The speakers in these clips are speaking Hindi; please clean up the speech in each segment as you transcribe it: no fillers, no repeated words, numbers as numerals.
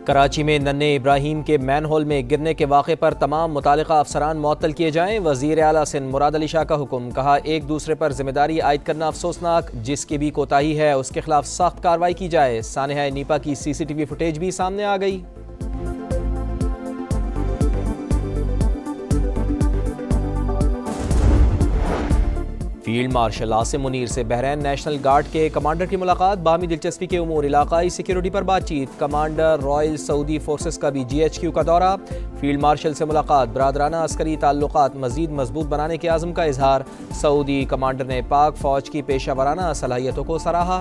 कराची में नन्हे इब्राहिम के मैन होल में गिरने के वाक़े पर तमाम मुतालिका अफसरान मुअत्तल किए जाएँ। वज़ीर आला सिंध मुराद अली शाह का हुक्म। कहा, एक दूसरे पर जिम्मेदारी आयद करना अफसोसनाक, जिसकी भी कोताही है उसके खिलाफ सख्त कार्रवाई की जाए। सानिहा नीपा की CCTV फुटेज भी सामने आ गई। फील्ड मार्शल आसिम मुनीर से बहरैन नेशनल गार्ड के कमांडर की मुलाकात। बाहमी दिलचस्पी के उमूर, इलाकाई सिक्योरिटी पर बातचीत। कमांडर रॉयल सऊदी फोर्सेस का भी GHQ का दौरा। फील्ड मार्शल से मुलाकात। बरादराना अस्करी ताल्लुकात मजीद मजबूत बनाने के आज़म का इजहार। सऊदी कमांडर ने पाक फौज की पेशा वराना सलाहियतों को सराहा।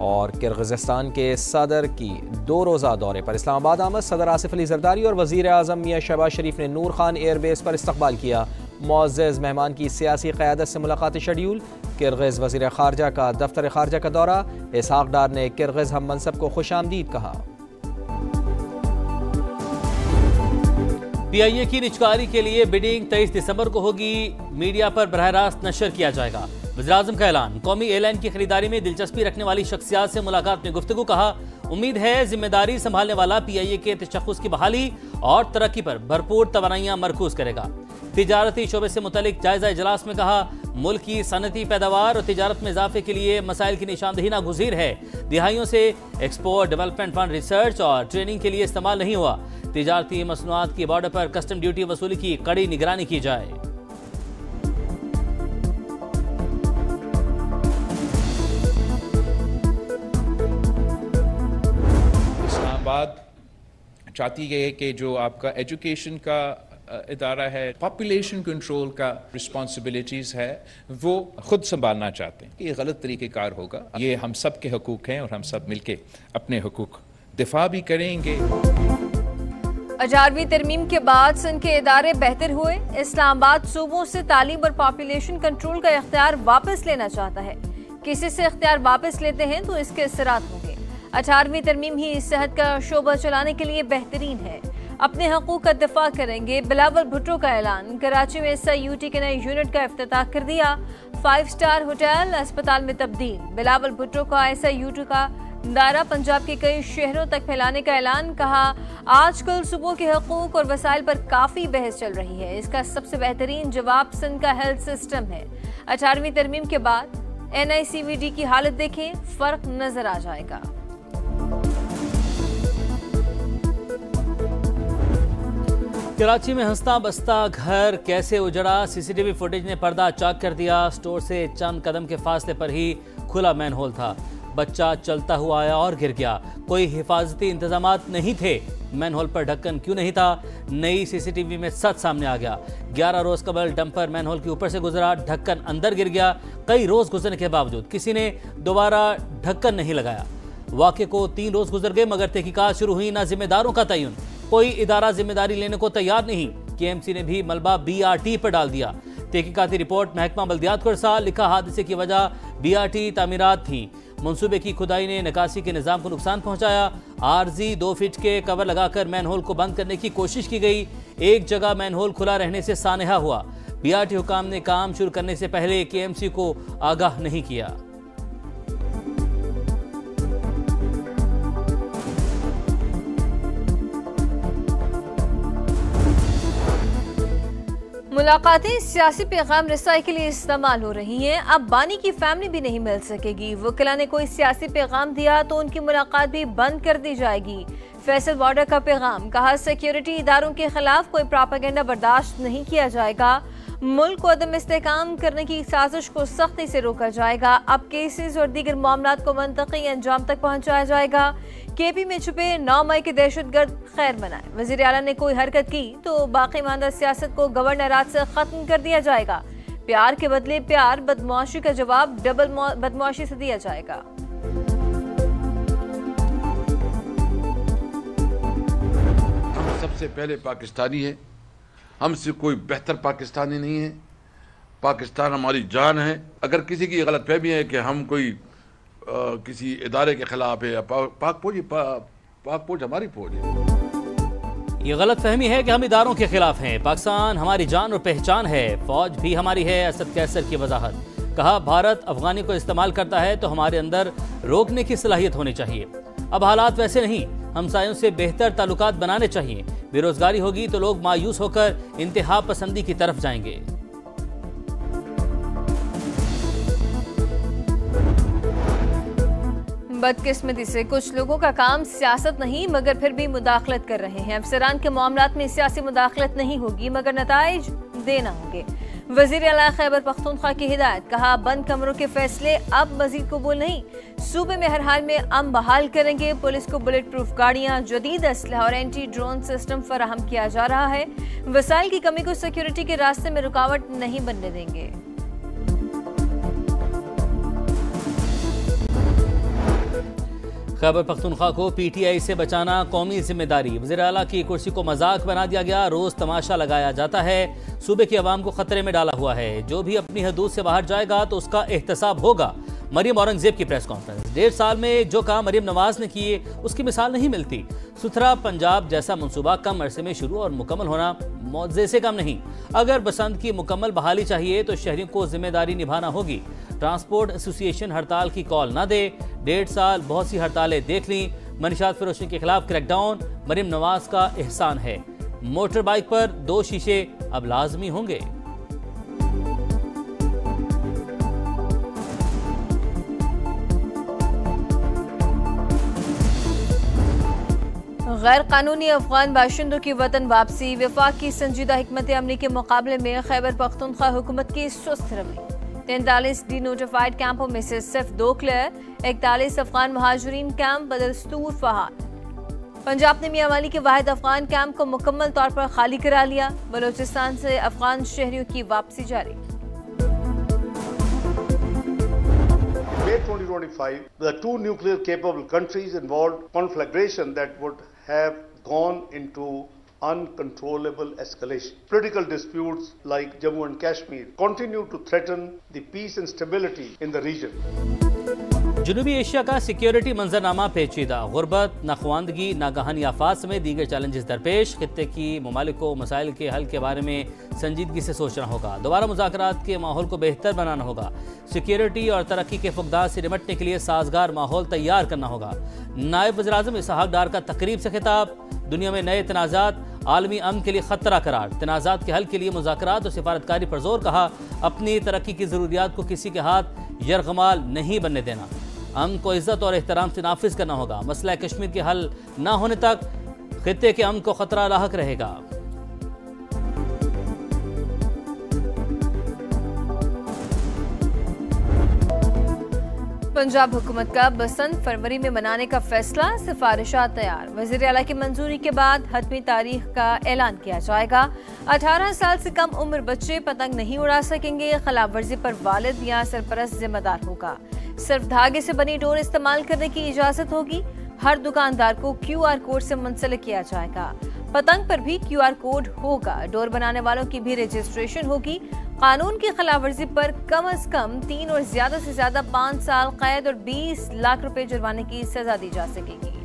और किर्गिज़स्तान के सदर की 2 रोज़ा दौरे पर इस्लामाबाद आमद सदर आसिफ अली जरदारी और वज़ीर आज़म मियां शहबाज शरीफ ने नूर खान एयरबेस पर इस्तकबाल किया। मुअज़्ज़ज़ मेहमान की सियासी क़यादत से मुलाकात शेड्यूल। किर्गिज़ वज़ीर ख़ारजा का दफ्तर ख़ारजा का दौरा। इसहाक़ डार ने किर्गिज़ हम मनसब को खुशामदीद कहा। PIA की निजकारी के लिए बिडिंग 23 दिसंबर को होगी। मीडिया पर बरह रास्त नशर किया जाएगा। वज़ीर-ए-आज़म का ऐलान। कौमी एयरलाइन की खरीदारी में दिलचस्पी रखने वाली शख्सियात से मुलाकात में गुफ्तगू। कहा, उम्मीद है जिम्मेदारी संभालने वाला PIA के तशख़्ख़ुस की बहाली और तरक्की पर भरपूर तवानाइयाँ मरकूज करेगा। तिजारती शोबे से मुतल्लिक जायजा इजलास में कहा, मुल्क की सनती पैदावार और तिजारत में इजाफे के लिए मसाइल की निशानदही नागुज़ीर है। दिहाइयों से एक्सपोर्ट डेवलपमेंट फंड रिसर्च और ट्रेनिंग के लिए इस्तेमाल नहीं हुआ। तिजारती मसनूआत की बॉर्डर पर कस्टम ड्यूटी वसूली की कड़ी निगरानी की जाए। चाहती है कि जो आपका एजुकेशन का इदारा है, पॉपुलेशन कंट्रोल का रिस्पॉन्सिबिलिटीज़ है, वो खुद संभालना चाहते हैं। ये गलत तरीक़ेकार होगा। ये हम सब के हकूक़ हैं और हम सब मिलके अपने हकूक़ दिफा भी करेंगे। 11वीं तरमीम के बाद सिंध के इदारे बेहतर हुए। इस्लामाबाद सूबों से तालीम और पॉपुलेशन कंट्रोल का इख्तियार वापस लेना चाहता है। किसी से इख्तियार वापस लेते हैं तो इसके असरात होंगे। 18वीं तरमीम ही सेहत का शोबा चलाने के लिए बेहतरीन है। अपने हकूक का दिफा करेंगे। बिलावल भुट्टो का ऐलान। कराची में SIUT के नए यूनिट का इफ्तिताह कर दिया। 5 स्टार होटल अस्पताल में तब्दील। बिलावल भुट्टो का SIUT का दायरा पंजाब के कई शहरों तक फैलाने का ऐलान। कहा, आजकल सुबह के हकूक और वसाइल पर काफी बहस चल रही है। इसका सबसे बेहतरीन जवाब सिंध का हेल्थ सिस्टम है। 18वीं तरमीम के बाद NICVD की हालत देखें, फर्क नजर आ जाएगा। कराची में हंसता बसता घर कैसे उजड़ा, CCTV फुटेज ने पर्दा चाक कर दिया। स्टोर से चंद कदम के फासले पर ही खुला मैन होल था। बच्चा चलता हुआ आया और गिर गया। कोई हिफाजती इंतजामात नहीं थे। मैन होल पर ढक्कन क्यों नहीं था? नई CCTV में सच सामने आ गया। 11 रोज कबल डंपर मैन होल के ऊपर से गुजरा, ढक्कन अंदर गिर गया। कई रोज गुजरने के बावजूद किसी ने दोबारा ढक्कन नहीं लगाया। वाक़े को 3 रोज गुजर गए मगर तहकीकात शुरू हुई ना जिम्मेदारों का तयन। कोई इदारा जिम्मेदारी लेने को तैयार नहीं। KMC ने भी मलबा BRT पर डाल दिया। तहकीकाती रिपोर्ट महकमा बल्दियात को इरसाल। लिखा, हादसे की वजह BRT तामीरात थी। मंसूबे की खुदाई ने निकासी के निज़ाम को नुकसान पहुंचाया। आरजी 2 फीट के कवर लगाकर मैन होल को बंद करने की कोशिश की गई। एक जगह मैन होल खुला रहने से सानहा हुआ। BRT हुकाम ने काम शुरू करने से पहले KMC को आगाह नहीं किया। मुलाकातें सियासी पैगाम रसाई के लिए इस्तेमाल हो रही हैं। अब बानी की फैमिली भी नहीं मिल सकेगी। वकीला ने कोई सियासी पैगाम दिया तो उनकी मुलाकात भी बंद कर दी जाएगी। फैसल बॉर्डर का पैगाम। कहा, सिक्योरिटी इदारों के खिलाफ कोई प्रोपेगेंडा बर्दाश्त नहीं किया जाएगा। मुल्क को अदम इस्तेहकाम करने की साजिश को सख्ती से रोका जाएगा। अब केसेस और दीगर मामलात को मंतकी अंजाम तक पहुंचाया जाएगा। KP में छुपे 9 मई के दहशतगर्द खैर मनाए। वज़ीर आला ने कोई हरकत की तो बाकी मानदा सियासत को गवर्नरात से खत्म कर दिया जाएगा। प्यार के बदले प्यार, बदमाशी का जवाब डबल बदमाशी से दिया जाएगा। हम सबसे पहले पाकिस्तानी है। हमसे कोई बेहतर पाकिस्तानी नहीं है। पाकिस्तान हमारी जान है। अगर किसी की गलतफहमी है कि हम कोई किसी इदारे के खिलाफ है, पाक फौज हमारी फौज है। ये गलत फहमी है कि हम इदारों के खिलाफ हैं। पाकिस्तान हमारी जान और पहचान है। फौज भी हमारी है। असद कैसर की वजाहत। कहा, भारत अफगानी को इस्तेमाल करता है तो हमारे अंदर रोकने की सलाहियत होनी चाहिए। अब हालात वैसे नहीं, हमसायों से बेहतर ताल्लुकात बनाने चाहिए। बेरोजगारी होगी तो लोग मायूस होकर इंतहा पसंदी की तरफ जाएंगे। बदकिस्मती से कुछ लोगों का काम सियासत नहीं मगर फिर भी मुदाखलत कर रहे हैं। अफसरान के मामलात में सियासी मुदाखलत नहीं होगी मगर नताइज देना होंगे। वजीर आला खैबर पख्तूनख्वा की हिदायत, कहा बंद कमरों के फैसले अब मजीद कबूल नहीं। सूबे में हर हाल में अमन बहाल करेंगे। पुलिस को बुलेट प्रूफ गाड़ियां, जदीद असलहा और एंटी ड्रोन सिस्टम फराहम किया जा रहा है। वसाइल की कमी को सिक्योरिटी के रास्ते में रुकावट नहीं बनने देंगे। खैबर पख्तूनख्वा को पीटीआई से बचाना कौमी जिम्मेदारी। वज़ीर आला की कुर्सी को मजाक बना दिया गया, रोज तमाशा लगाया जाता है। सूबे की आवाम को खतरे में डाला हुआ है। जो भी अपनी हदूद से बाहर जाएगा तो उसका एहतसाब होगा। मरियम औरंगजेब की प्रेस कॉन्फ्रेंस। 1.5 साल में जो काम मरियम नवाज ने किए उसकी मिसाल नहीं मिलती। सुथरा पंजाब जैसा मंसूबा कम अरसे में शुरू और मुकम्मल होना मौजे से कम नहीं। अगर बसंत की मुकम्मल बहाली चाहिए तो शहरियों को जिम्मेदारी निभाना होगी। ट्रांसपोर्ट एसोसिएशन हड़ताल की कॉल ना दे। 1.5 साल बहुत सी हड़तालें देख ली। मनशियात फरोशी के खिलाफ क्रैकडाउन मरियम नवाज का एहसान है। मोटर बाइक पर 2 शीशे अब लाजमी होंगे। गैर कानूनी अफगान बाशिंदों की वतन वापसी। वफाक की संजीदा हिकमत अमली के मुकाबले में खैबर पख्तूनख्वा हुकूमत की सुस्त रवैया। 43 डी नोटिफाइड कैंपों में से सिर्फ 2 क्लियर। 41 अफगान महाजरीन कैंप बदस्तूर फहाल। पंजाब ने मियां वाली के वाहिद अफगान कैंप को मुकम्मल तौर पर खाली करा लिया। बलोचिस्तान से अफगान शहरियों की वापसी जारी। May 2025, the 2 nuclear capable countries involved conflagration that would have gone into uncontrollable escalation. Political disputes like Jammu and Kashmir continue to threaten the peace and stability in the region. जनूबी एशिया का सिक्योरिटी मंजरनामा पेचीदा। गुर्बत, नाखवानदगी, नागहानी आफात समेत दीगर चैलेंजेस दरपेश। खित्ते की ममालिक को मसाइल के हल के बारे में संजीदगी से सोचना होगा। दोबारा मुज़ाकरात के माहौल को बेहतर बनाना होगा। सिक्योरिटी और तरक्की के फुकदान से निपटने के लिए साजगार माहौल तैयार करना होगा। नायब वज़ीर-ए-आज़म इसहाक डार का तकरीब से खिताब। दुनिया में नए तनाज़ात आलमी अमन के लिए खतरा करार। तनाज़ात के हल के लिए मुज़ाकरात और सिफारतकारी पर जोर। कहा, अपनी तरक्की की ज़रूरियात को किसी के हाथ यरगमाल नहीं बनने देना। अमन को इज्जत और एहतराम से नाफिज करना होगा। मसला कश्मीर के हल न होने तक खित्ते के अमन को खतरा लाहक रहेगा। पंजाब हुकूमत का बसंत फरवरी में मनाने का फैसला। सिफारिशात तैयार। वज़ीर आला की मंजूरी के बाद हतमी तारीख का ऐलान किया जाएगा। 18 साल से कम उम्र बच्चे पतंग नहीं उड़ा सकेंगे। खिलाफ वर्जी पर वालिद या सरपरस्त जिम्मेदार होगा। सिर्फ धागे से बनी डोर इस्तेमाल करने की इजाजत होगी। हर दुकानदार को QR कोड से मुंसलिक किया जाएगा। पतंग पर भी QR कोड होगा। डोर बनाने वालों की भी रजिस्ट्रेशन होगी। कानून की खिलाफ वर्जी पर कम से कम 3 और ज्यादा से ज्यादा 5 साल कैद और 20 लाख रुपए जुर्माने की सजा दी जा सकेगी।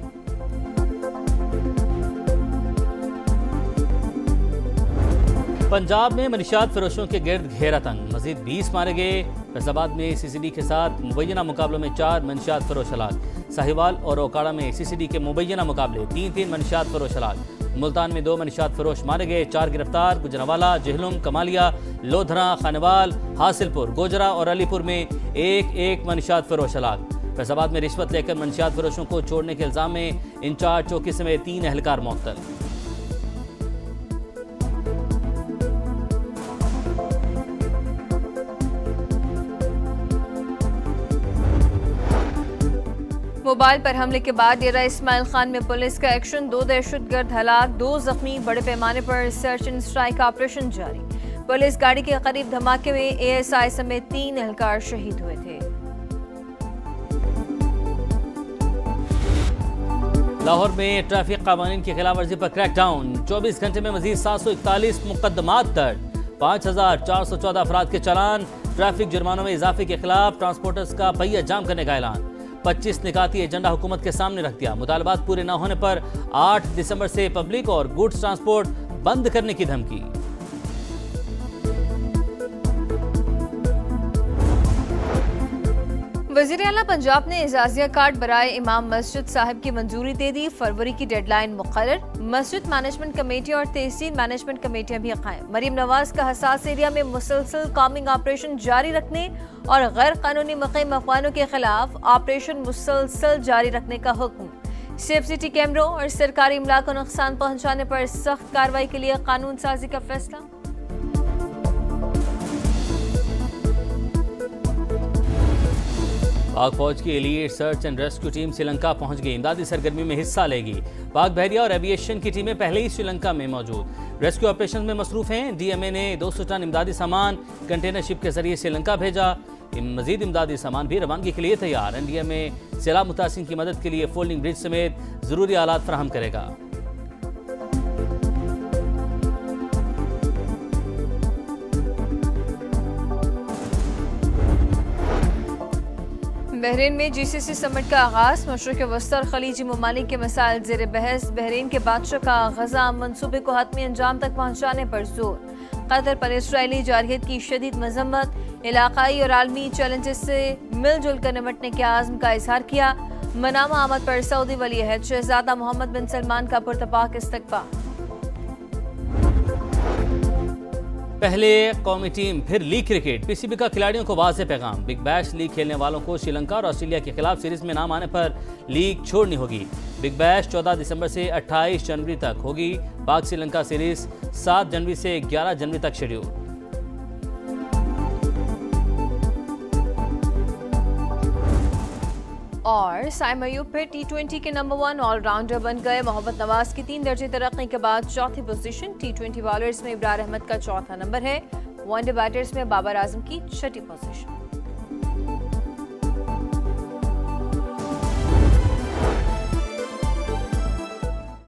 पंजाब में मनशियात फरोशों के गिर्द घेरा तंग। मजीद 20 मारे गए। फैसलाबाद में CCD के साथ मुबैना मुकाबलों में 4 मनशियात फरोश हलाक। साहिवाल और ओकाड़ा में CCD के मुबैना मुकाबले 3-3 मनशियात फरोश हलाक। मुल्तान में 2 मनशियात फरोश मारे गए। 4 गिरफ्तार। गुजरावाला, जहलुम, कमालिया, लोधरा, खानेवाल, हासिलपुर, गोजरा और अलीपुर में 1-1 मनशियात फरोश हलाक। फैसलाबाद में रिश्वत लेकर मनशियात फरोशों को छोड़ने के इल्जाम में इंचार्ज चौकी समेत 3 एहलकार मुअत्तल। मोबाइल पर हमले के बाद डेरा इस्माइल खान में पुलिस का एक्शन। 2 दहशतगर्द हलाक, 2 जख्मी। बड़े पैमाने पर सर्च एंड स्ट्राइक ऑपरेशन जारी। पुलिस गाड़ी के करीब धमाके में ASI समेत 3 एहलकार शहीद हुए थे। लाहौर में ट्रैफिक कानून की खिलाफ वर्जी पर क्रैकडाउन। 24 घंटे में मजीद 741 मुकदमात दर्ज। 5414 अफराद के चालान। ट्रैफिक जुर्मानों में इजाफे के खिलाफ ट्रांसपोर्टर्स का पहिया जाम करने का ऐलान। 25 निकाती एजेंडा हुकूमत के सामने रख दिया। मुतालबात पूरे न होने पर 8 दिसंबर से पब्लिक और गुड्स ट्रांसपोर्ट बंद करने की धमकी। वज़ीर-ए-आला पंजाब ने एजाजिया कार्ड बराए इमाम मस्जिद साहिब की मंजूरी दे दी। फरवरी की डेडलाइन मुकर्रर। मस्जिद मैनेजमेंट कमेटी और तहसील मैनेजमेंट कमेटियां भी कायम। मरीम नवाज का हसास एरिया में मुसलसल कॉमिंग ऑपरेशन जारी रखने और गैर कानूनी मुक़ीम अफगानों के खिलाफ ऑपरेशन मुसलसल जारी रखने का हुक्म। सेफ सिटी कैमरों और सरकारी इमला को नुकसान पहुंचाने पर सख्त कार्रवाई के लिए कानून साजी का फैसला। पाक फौज की elite search and rescue team Sri Lanka पहुंच गई। इमदादी सरगर्मी में हिस्सा लेगी। पाक बहरिया और एविएशन की टीमें पहले ही श्रीलंका में मौजूद। रेस्क्यू ऑपरेशन में मसरूफ हैं। डीएमए ने 200 टन इमदादी सामान कंटेनर शिप के जरिए श्रीलंका भेजा। मजीद इमदादी सामान भी रवानगी के लिए तैयार। एनडीएमए सैलाब मुतासिर की मदद के लिए फोल्डिंग ब्रिज समेत जरूरी आलात फराहम करेगा। बहरीन में जीसीसी समिट का आगाज। मशरक़ वस्ती और खलीजी ममालिक के मसाइल ज़ेर बहस। बहरीन के बादशाह का गजा मंसूबे को हतमी अंजाम तक पहुँचाने पर जोर। कतर पर इसराइली जारहियत की शदीद मजम्मत। इलाकाई और आलमी चैलेंजेस से मिलजुल कर निपटने के आज़म का इजहार किया। मनामा आमद पर सऊदी वली अहद शहजादा मोहम्मद बिन सलमान का पुरतपाक इस्तकबाल। पहले कौमी टीम फिर लीग क्रिकेट। पीसीबी का खिलाड़ियों को वाज़ेह पैगाम। बिग बैश लीग खेलने वालों को श्रीलंका और ऑस्ट्रेलिया के खिलाफ सीरीज में नाम आने पर लीग छोड़नी होगी। बिग बैश 14 दिसंबर से 28 जनवरी तक होगी। पाक श्रीलंका सीरीज 7 जनवरी से 11 जनवरी तक शेड्यूल। और साइम अयूब फिर T20 के नंबर 1 ऑलराउंडर बन गए। मोहम्मद नवाज की 3 दर्जे तरक्की के बाद चौथी पोजीशन। T20 बॉलर्स में इब्रार अहमद का चौथा नंबर है। वनडे बैटर्स में बाबर आजम की छठी पोजीशन।